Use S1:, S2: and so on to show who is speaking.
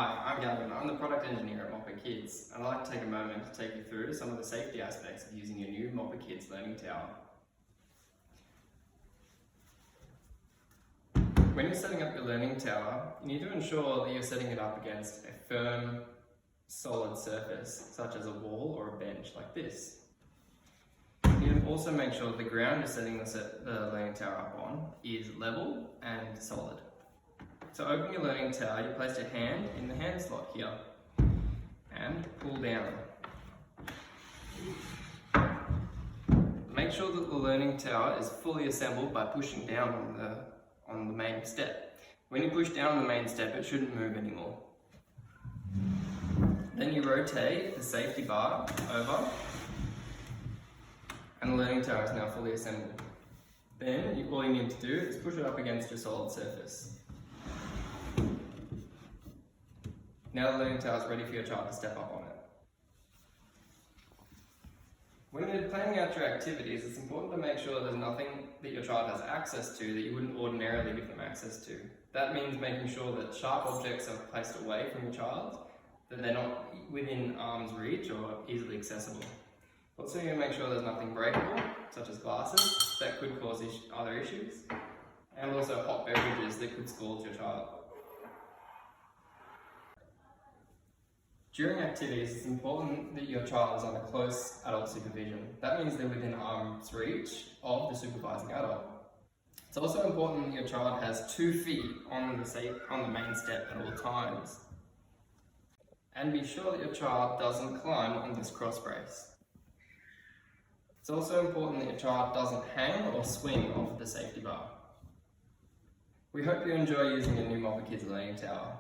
S1: Hi, I'm Gavin. I'm the product engineer at Moppet Kids, and I'd like to take a moment to take you through some of the safety aspects of using your new Moppet Kids Learning Tower. When you're setting up your learning tower, you need to ensure that you're setting it up against a firm, solid surface, such as a wall or a bench like this. You need to also make sure that the ground you're setting the learning tower up on is level and solid. To open your learning tower, you place your hand in the hand slot here and pull down. Make sure that the learning tower is fully assembled by pushing down on the main step. When you push down on the main step, it shouldn't move anymore. Then you rotate the safety bar over and the learning tower is now fully assembled. Then all you need to do is push it up against your solid surface. Now the learning tower is ready for your child to step up on it. When you're planning out your activities, it's important to make sure there's nothing that your child has access to that you wouldn't ordinarily give them access to. That means making sure that sharp objects are placed away from your child, that they're not within arm's reach or easily accessible. Also, you make sure there's nothing breakable, such as glasses, that could cause other issues, and also hot beverages that could scald your child. During activities, it's important that your child is under close adult supervision. That means they're within arm's reach of the supervising adult. It's also important that your child has 2 feet on the main step at all times. And be sure that your child doesn't climb on this cross brace. It's also important that your child doesn't hang or swing off the safety bar. We hope you enjoy using your new Moppet Kids Learning Tower.